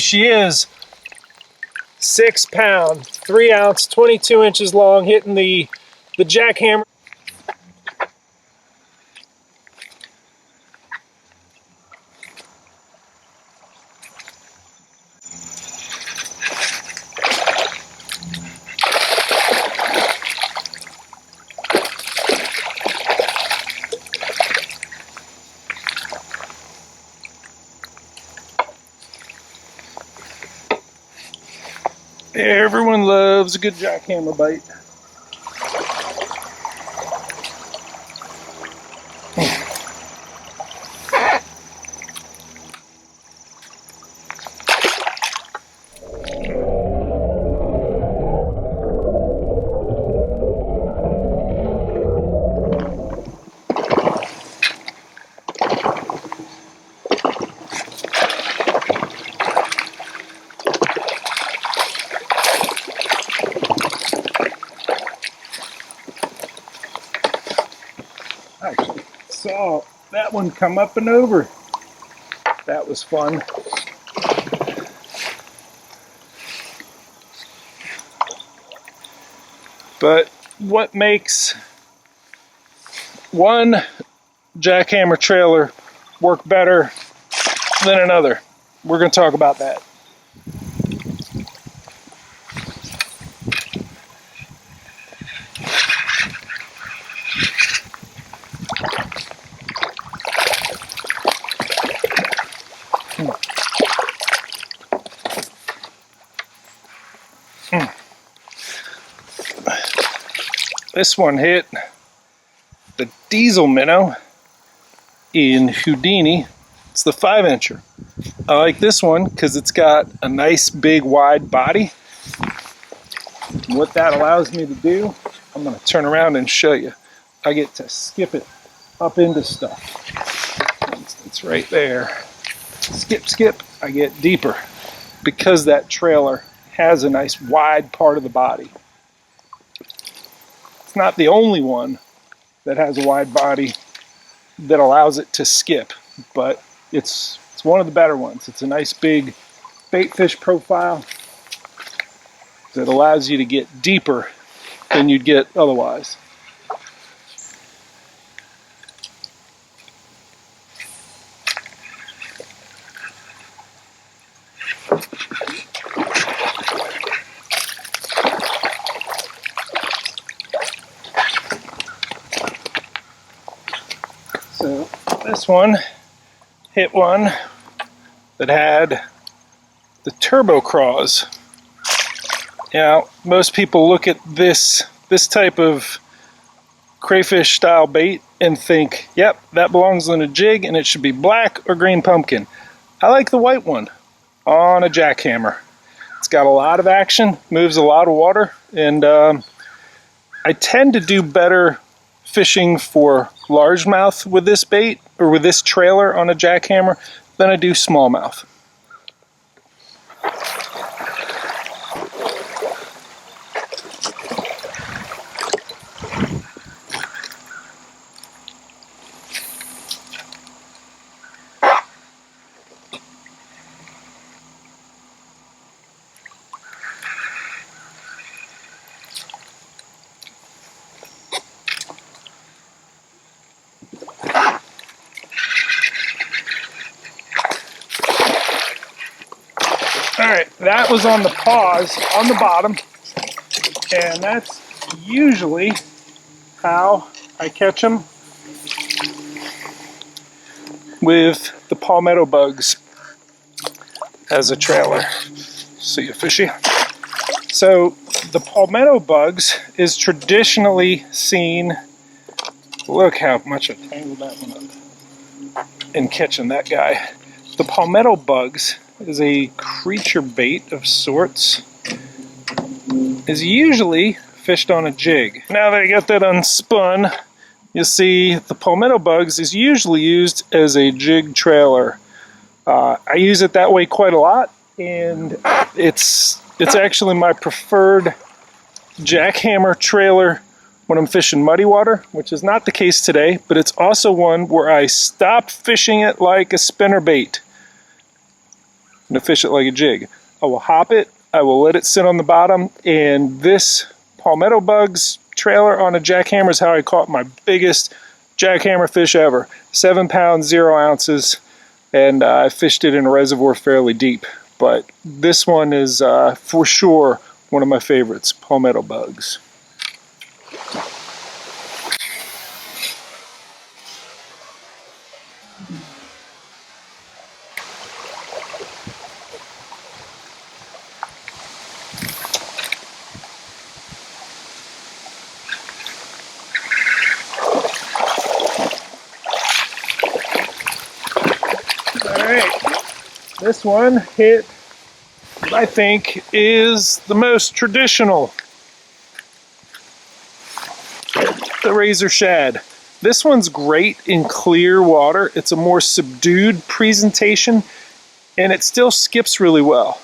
she is. 6 pound, 3 ounce, 22 inches long, hitting the jackhammer. Everyone loves a good jackhammer bite. Actually saw that one come up and over. That was fun. But what makes one jackhammer trailer work better than another? We're going to talk about that. This one hit the DieZel Minnow in Houdini. It's the 5-incher. I like this one because it's got a nice big wide body. And what that allows me to do, I'm going to turn around and show you. I get to skip it up into stuff. For instance, right there. Skip, skip, I get deeper because that trailer has a nice wide part of the body. It's not the only one that has a wide body that allows it to skip, but it's one of the better ones. It's a nice big bait fish profile that allows you to get deeper than you'd get otherwise. So this one hit one that had the turbo craws. Now, most people look at this type of crayfish style bait and think, yep, that belongs on a jig and it should be black or green pumpkin. I like the white one on a jackhammer. It's got a lot of action, moves a lot of water, and I tend to do better fishing for largemouth with this bait or with this trailer on a jackhammer than I do smallmouth. Alright, that was on the paws on the bottom, and that's usually how I catch them with the palmetto bugs as a trailer. See you, fishy. So the palmetto bugs is traditionally seen, look how much I tangled that one up in catching that guy. The palmetto bugs is a creature bait of sorts, is usually fished on a jig. Now that I got that unspun, you see the palmetto bugs is usually used as a jig trailer. I use it that way quite a lot, and it's actually my preferred jackhammer trailer when I'm fishing muddy water, which is not the case today, but it's also one where I stop fishing it like a spinnerbait. and to fish it like a jig. I will hop it, I will let it sit on the bottom, and this palmetto bugs trailer on a jackhammer is how I caught my biggest jackhammer fish ever. 7 pounds, 0 ounces, and I fished it in a reservoir fairly deep. But this one is for sure one of my favorites, palmetto bugs. This one hit, I think, is the most traditional, the razor shad. This one's great in clear water. It's a more subdued presentation, and it still skips really well.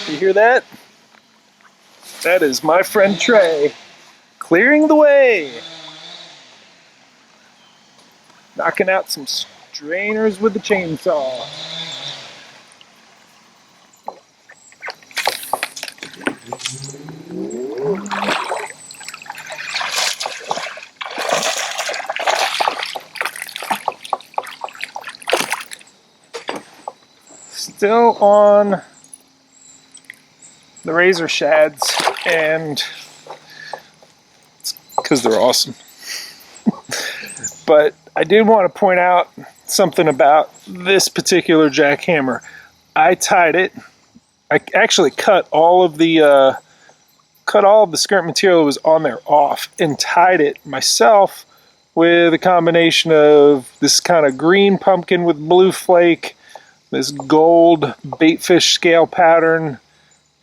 You hear that? That is my friend Trey clearing the way. Knocking out some strainers with the chainsaw. Still on the razor shads, and it's because they're awesome. But I did want to point out something about this particular jackhammer. I tied it. I actually cut all of the skirt material that was on there off and tied it myself with a combination of this kind of green pumpkin with blue flake, this gold baitfish scale pattern,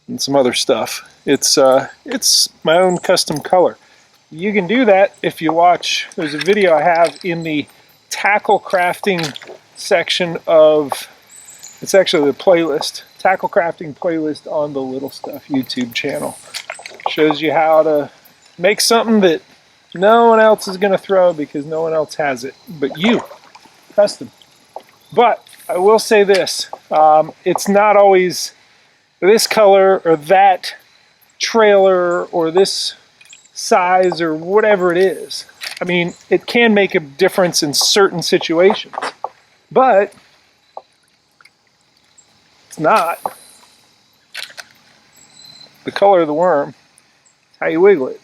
and some other stuff. It's my own custom color. You can do that if you watch, there's a video I have in the tackle crafting section of, it's actually the playlist, tackle crafting playlist on the Little Stuff YouTube channel. Shows you how to make something that no one else is going to throw because no one else has it, but you, custom. But I will say this, it's not always this color or that trailer or this size or whatever it is. I mean, it can make a difference in certain situations, but it's not. The color of the worm, how you wiggle it.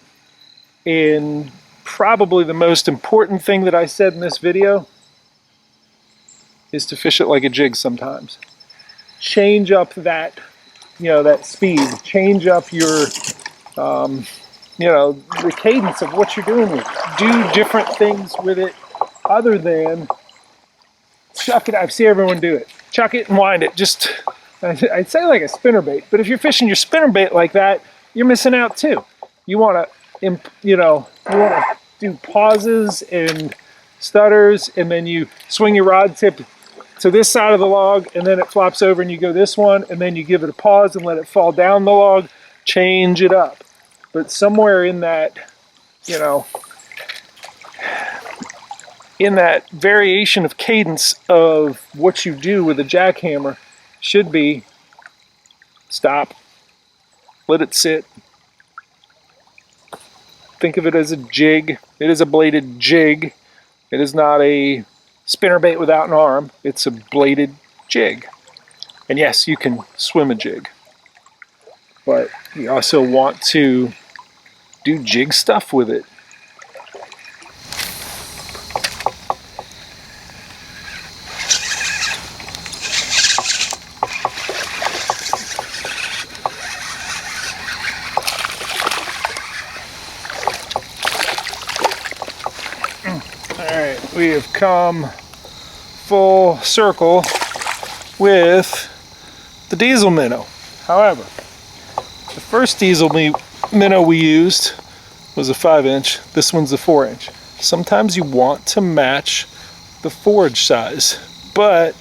And probably the most important thing that I said in this video is to fish it like a jig sometimes. Change up that, that speed. Change up your, the cadence of what you're doing with it. Do different things with it other than chuck it. I see everyone do it. Chuck it and wind it. Just, I'd say like a spinnerbait. But if you're fishing your spinnerbait like that, you're missing out too. You want to, you want to do pauses and stutters, and then you swing your rod tip to this side of the log, and then it flops over and you go this one, and then you give it a pause and let it fall down the log. Change it up. But somewhere in that, in that variation of cadence of what you do with a jackhammer should be stop, let it sit. Think of it as a jig. It is a bladed jig. It is not a spinnerbait without an arm. It's a bladed jig. And yes, you can swim a jig. But you also want to do jig stuff with it. Alright, we have come full circle with the DieZel Minnow. However, the first DieZel Minnow we used was a 5-inch. This one's a 4-inch. Sometimes you want to match the forage size, but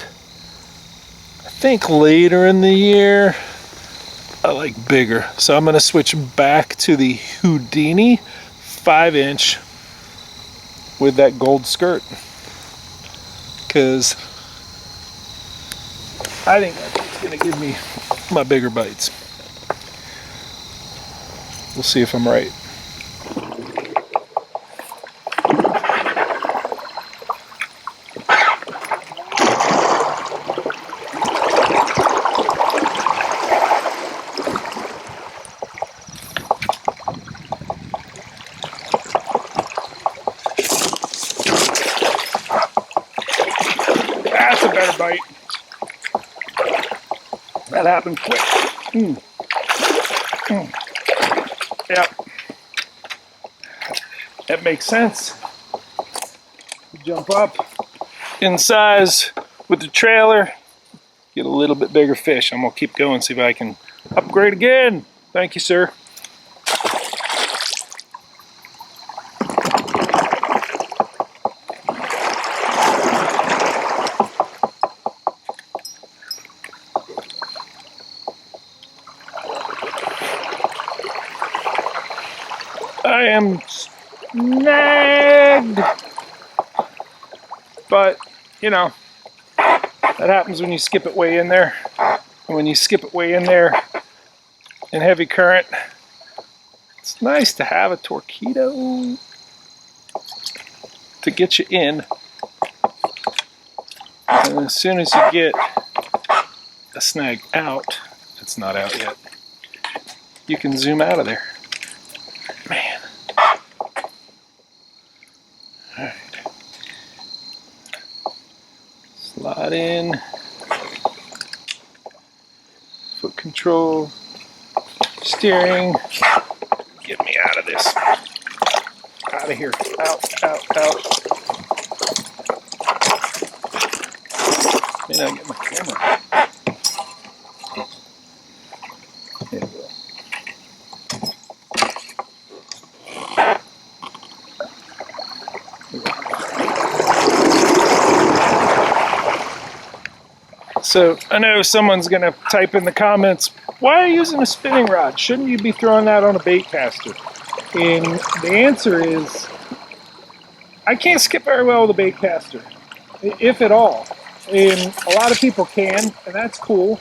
I think later in the year I like bigger. So I'm going to switch back to the Houdini 5-inch with that gold skirt, because I think that's going to give me my bigger bites. We'll see if I'm right. That's a better bite. That happened quick. Yep. That makes sense. Jump up in size with the trailer, get a little bit bigger fish. I'm gonna keep going, see if I can upgrade again. Thank you, sir. I am snagged, but you know, that happens when you skip it way in there. And when you skip it way in there in heavy current, it's nice to have a torpedo to get you in. And as soon as you get a snag out, it's not out yet, you can zoom out of there. Man. Alright. Slide in. Foot control. Steering. Get me out of this. Out of here. Out, out, out. May not get my camera. There we go. So I know someone's gonna type in the comments, why are you using a spinning rod? Shouldn't you be throwing that on a baitcaster? And the answer is, I can't skip very well with a baitcaster, if at all. And a lot of people can, and that's cool,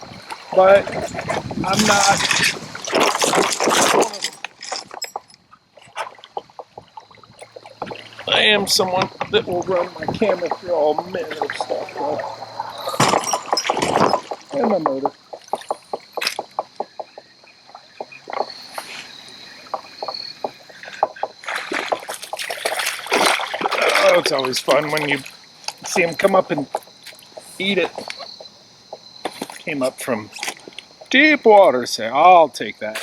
but I'm not. I am someone that will run my camera through all manner of stuff, though. And my motor. Oh, it's always fun when you see them come up and eat it. Came up from deep water, say, I'll take that.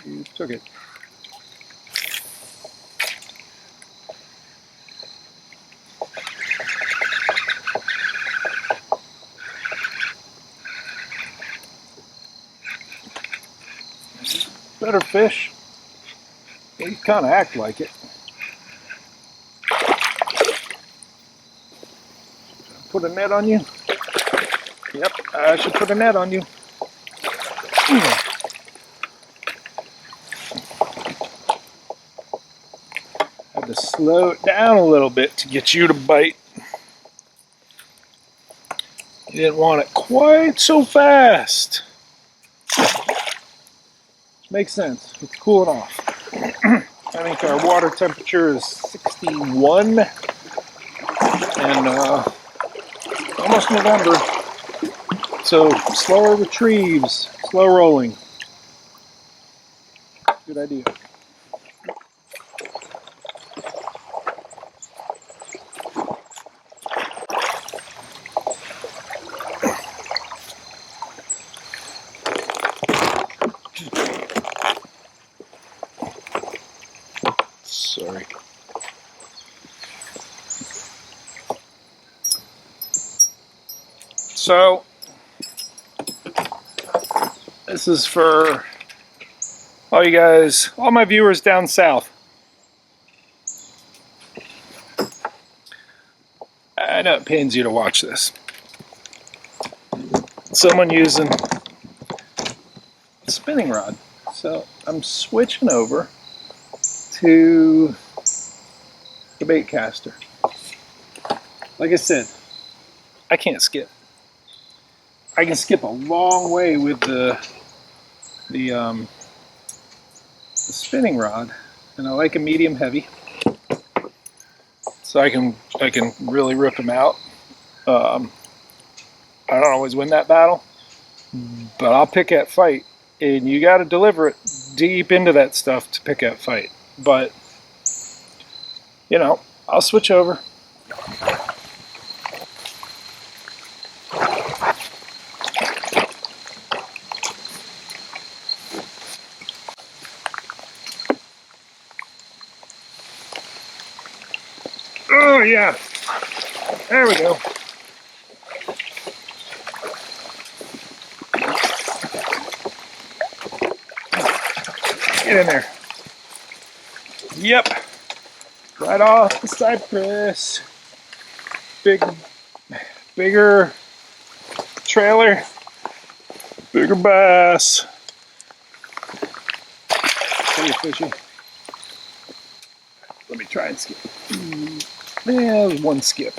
You took it. Better fish. They kind of act like it. Put a net on you? Yep, I should put a net on you. Had to slow it down a little bit to get you to bite. You didn't want it quite so fast. Makes sense. It's cooling off. I think our water temperature is 61 and almost November. So slower retrieves, slow rolling. Good idea. Sorry. So this is for all you guys, all my viewers down south. I know it pains you to watch this. Someone using spinning rod. So I'm switching over to the Baitcaster. Like I said, I can't skip. I can skip a long way with the spinning rod, and I like a medium heavy, so I can really rip them out. I don't always win that battle, but I'll pick that fight, and you got to deliver it deep into that stuff to pick that fight. But you know, I'll switch over. Oh yeah, there we go. Get in there. Yep, right off the cypress. Bigger trailer, bigger bass. Pretty fishy. Let me try and skip. Yeah, one skip.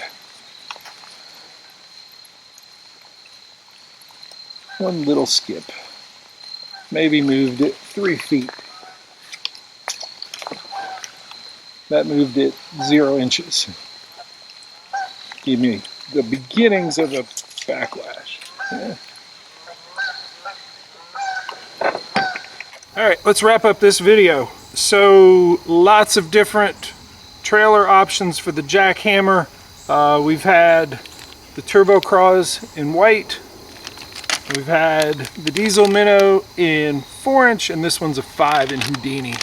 One little skip. Maybe moved it 3 feet. That moved it 0 inches. Give me the beginnings of a backlash. Yeah. All right, let's wrap up this video. So lots of different trailer options for the Jackhammer. We've had the Turbo Craws in white. We've had the DieZel Minnow in 4-inch, and this one's a 5 in Houdini.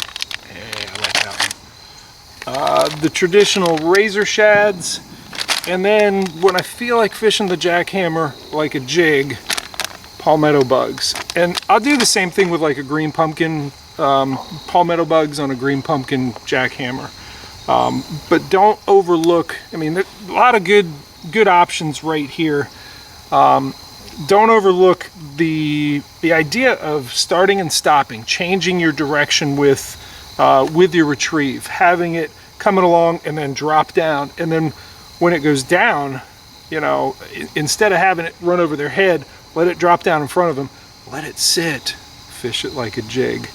Hey, I like that one. The traditional razor shads, and then when I feel like fishing the Jackhammer like a jig, palmetto bugs. And I'll do the same thing with like a green pumpkin, palmetto bugs on a green pumpkin Jackhammer. But don't overlook, I mean, there's a lot of good options right here. Don't overlook the idea of starting and stopping, changing your direction with your retrieve, having it coming along and then drop down, and then when it goes down, you know, instead of having it run over their head, let it drop down in front of them, let it sit, fish it like a jig.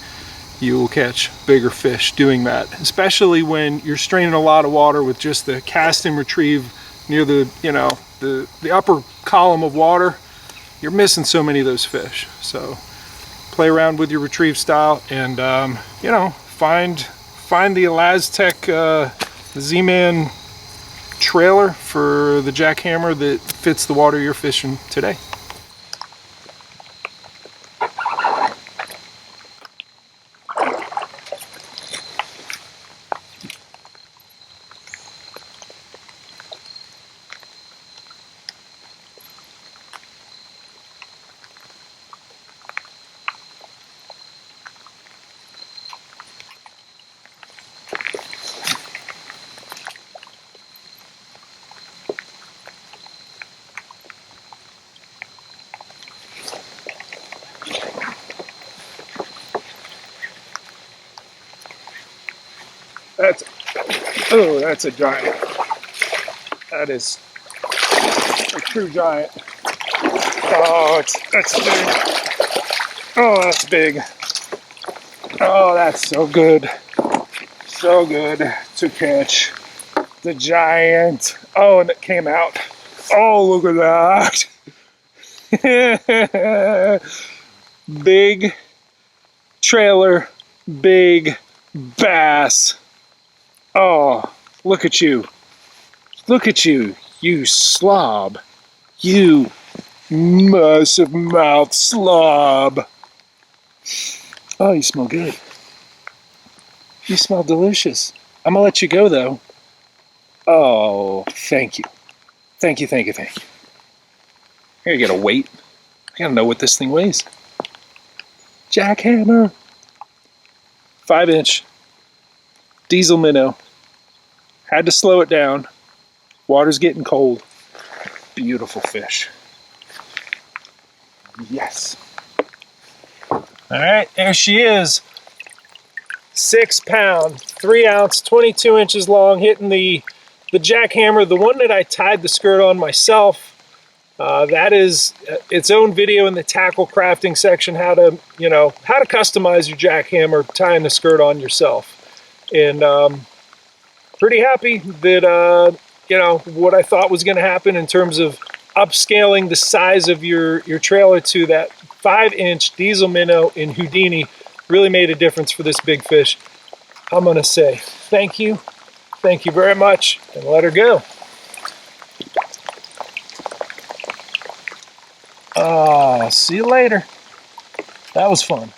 You will catch bigger fish doing that, especially when you're straining a lot of water with just the cast and retrieve near the, you know, the upper column of water. You're missing so many of those fish. So play around with your retrieve style, and you know, find the Elastec Z-Man trailer for the Jackhammer that fits the water you're fishing today. That's a giant. That is a true giant. Oh, that's big. Oh, that's big. Oh, that's so good. So good to catch the giant. Oh, and it came out. Oh, look at that. Big trailer, big bass. Oh, look at you. Look at you, you slob. You massive mouth slob. Oh, you smell good. You smell delicious. I'm gonna let you go though. Oh, thank you. Thank you, thank you, thank you. I gotta weight. I gotta know what this thing weighs. Jackhammer. 5-inch. DieZel Minnow. Had to slow it down. Water's getting cold. Beautiful fish. Yes. All right, there she is. 6 pound, 3 ounce, 22 inches long, hitting the jackhammer, the one that I tied the skirt on myself. That is its own video in the tackle crafting section, how to customize your jackhammer, tying the skirt on yourself. And pretty happy that, what I thought was going to happen in terms of upscaling the size of your trailer to that 5-inch DieZel Minnow in Houdini really made a difference for this big fish. I'm going to say thank you very much, and let her go. See you later. That was fun.